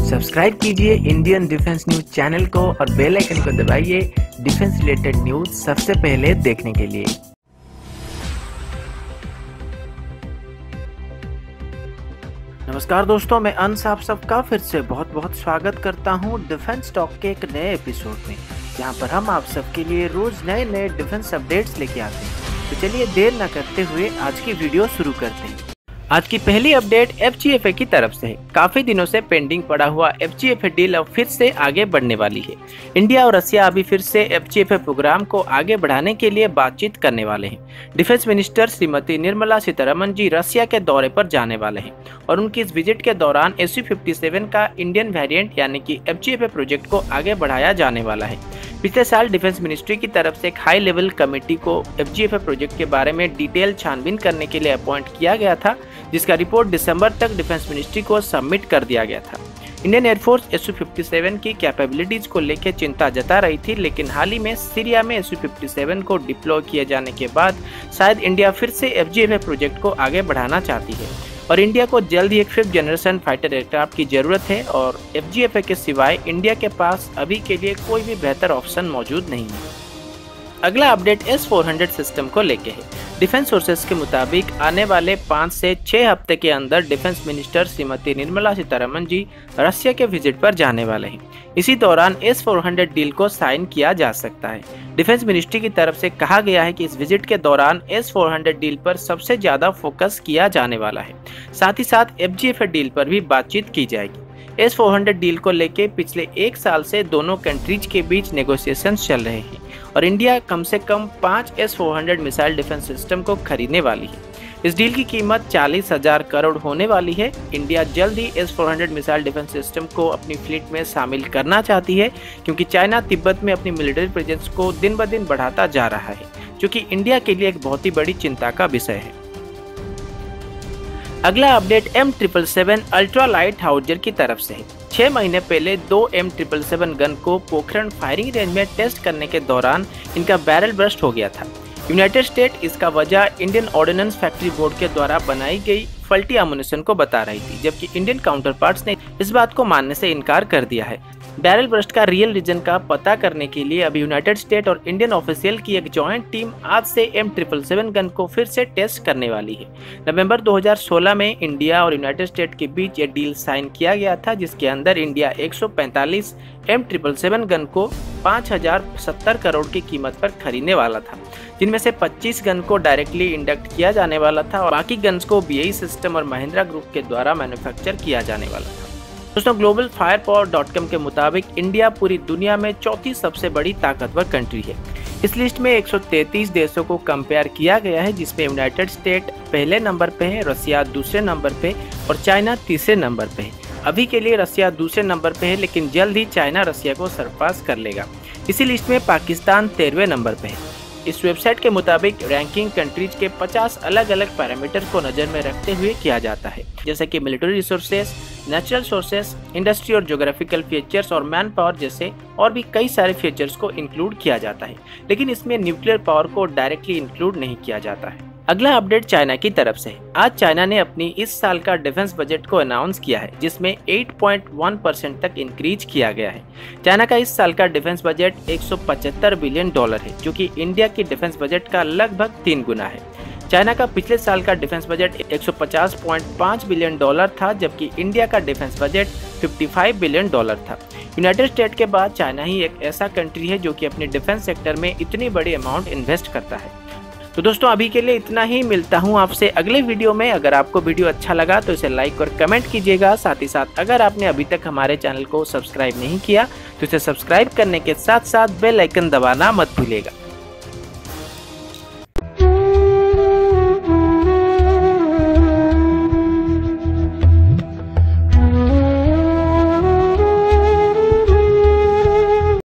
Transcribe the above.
Subscribe कीजिए Indian defence news channel को और बेल आइकन को दबाइए डिफेंस रिलेटेड न्यूज सबसे पहले देखने के लिए। नमस्कार दोस्तों, मैं अंश आप सबका फिर से बहुत बहुत स्वागत करता हूं डिफेंस टॉक के एक नए एपिसोड में, जहां पर हम आप सबके लिए रोज नए नए डिफेंस अपडेट्स लेके आते हैं। तो चलिए देर न करते हुए आज की वीडियो शुरू करते हैं। आज की पहली अपडेट FGFA की तरफ से है। काफी दिनों से पेंडिंग पड़ा हुआ FGFA डील अब फिर से आगे बढ़ने वाली है। इंडिया और रसिया अभी फिर से FGFA प्रोग्राम को आगे बढ़ाने के लिए बातचीत करने वाले हैं। डिफेंस मिनिस्टर श्रीमती निर्मला सीतारमण जी रसिया के दौरे पर जाने वाले हैं और उनकी इस विजिट के दौरान SU-57 का इंडियन वेरिएंट यानी कि FGFA प्रोजेक्ट को आगे बढ़ाया जाने वाला है। पिछले साल डिफेंस मिनिस्ट्री की तरफ से एक हाई लेवल कमेटी को FGFA प्रोजेक्ट के बारे में डिटेल छानबीन करने के लिए अपॉइंट किया गया था, जिसका रिपोर्ट दिसंबर तक डिफेंस मिनिस्ट्री को सबमिट कर दिया गया था। इंडियन एयरफोर्स SU-57 की कैपेबिलिटीज को लेकर चिंता जता रही थी, लेकिन हाल ही में सीरिया में SU-57 को डिप्लॉय किए जाने के बाद शायद इंडिया फिर से FGFA प्रोजेक्ट को आगे बढ़ाना चाहती है और इंडिया को जल्द ही एक 5th जनरेशन फाइटर एयरक्राफ्ट की जरूरत है और FGFA के सिवाय इंडिया के पास अभी के लिए कोई भी बेहतर ऑप्शन मौजूद नहीं है। अगला अपडेट S-400 सिस्टम को लेके है। डिफेंस सोर्सेस के मुताबिक आने वाले 5 से 6 हफ्ते के अंदर डिफेंस मिनिस्टर श्रीमती निर्मला सीतारमण जी रसिया के विजिट पर जाने वाले हैं। इसी दौरान S-400 डील को साइन किया जा सकता है। डिफेंस मिनिस्ट्री की तरफ से कहा गया है कि इस विजिट के दौरान S-400 डील पर सबसे ज्यादा फोकस किया जाने वाला है। साथ ही साथ FGFA डील पर भी बातचीत की जाएगी। S-400 डील को लेके पिछले 1 साल से दोनों कंट्रीज के बीच नेगोशिएशंस चल रहे हैं और इंडिया कम से कम 5 S-400 मिसाइल डिफेंस सिस्टम को खरीदने वाली है। इस डील की कीमत 40,000 करोड़ होने वाली है। इंडिया जल्द ही S-400 मिसाइल डिफेंस सिस्टम को अपनी फ्लीट में शामिल करना चाहती है, क्योंकि चाइना तिब्बत में अपनी मिलिट्री प्रेजेंस को दिन ब दिन बढ़ाता जा रहा है, जो कि इंडिया के लिए एक बहुत ही बड़ी चिंता का विषय है। अगला update M777 ultra light Houser की तरफ से है। 6 महीने पहले 2 M777 गन को पोखरण फायरिंग रेंज में टेस्ट करने के दौरान इनका बैरल बर्स्ट हो गया था। यूनाइटेड स्टेट इसका वजह इंडियन ऑर्डिनेंस फैक्ट्री बोर्ड के द्वारा बनाई गई फल्टी अम्यूनिशन को बता रही थी, जबकि इंडियन काउंटर पार्ट्स ने इस बात को मानने से इनकार कर दिया है। बैरल बर्स्ट का रियल रीजन का पता करने के लिए अभी यूनाइटेड स्टेट और इंडियन ऑफिशियल की एक जॉइंट टीम आज से M777 गन को फिर से टेस्ट करने वाली है। नवंबर 2016 में इंडिया और यूनाइटेड स्टेट के बीच ये डील साइन किया गया था, जिसके अंदर इंडिया 145 M777 गन को 5,070 करोड़ की कीमत पर खरीदने वाला था, जिनमें से 25 गन को डायरेक्टली इंडक्ट किया जाने वाला था और बाकी गन्स को BAE सिस्टम और महिंद्रा ग्रुप के द्वारा मैन्युफैक्चर किया जाने वाला था। दोस्तों, ग्लोबल फायरपावर.com के मुताबिक इंडिया पूरी दुनिया में चौथी सबसे बड़ी ताकतवर कंट्री है। इस लिस्ट में 133 देशों को कंपेयर किया गया है, जिसमें यूनाइटेड स्टेट पहले नंबर पे है, रसिया दूसरे नंबर पे और चाइना तीसरे नंबर पे है। अभी के लिए रसिया दूसरे नंबर पे है, लेकिन जल्द ही चाइना रसिया को सरपास कर लेगा। इसी लिस्ट में पाकिस्तान 13वें नंबर पे है। इस वेबसाइट के मुताबिक रैंकिंग कंट्रीज के 50 अलग अलग पैरामीटर को नजर में रखते हुए किया जाता है, जैसे कि military resources, natural sources, industry और ज्योग्राफिकल फीचर्स और मैन पावर जैसे और भी कई सारे फीचर्स को इंक्लूड किया जाता है, लेकिन इसमें न्यूक्लियर पावर को डायरेक्टली इंक्लूड नहीं किया जाता है। अगला अपडेट चाइना की तरफ से। आज चाइना ने अपनी इस साल का डिफेंस बजट को अनाउंस किया है, जिसमें 8.1% तक इंक्रीज किया गया है। चाइना का इस साल का डिफेंस बजट $175 बिलियन है, जो कि इंडिया की डिफेंस बजट का लगभग 3 गुना है। चाइना का पिछले साल का डिफेंस बजट $150.5 बिलियन था, जबकि इंडिया का डिफेंस बजट $55 बिलियन था। यूनाइटेड स्टेट के बाद चाइना ही एक ऐसा कंट्री है जो कि अपने डिफेंस सेक्टर में इतनी बड़ी अमाउंट इन्वेस्ट करता है। तो दोस्तों, अभी के लिए इतना ही। मिलता हूं आपसे अगले वीडियो में। अगर आपको वीडियो अच्छा लगा तो इसे लाइक और कमेंट कीजिएगा। साथ ही साथ अगर आपने अभी तक हमारे चैनल को सब्सक्राइब नहीं किया तो इसे सब्सक्राइब करने के साथ साथ बेल आइकन दबाना मत भूलिएगा।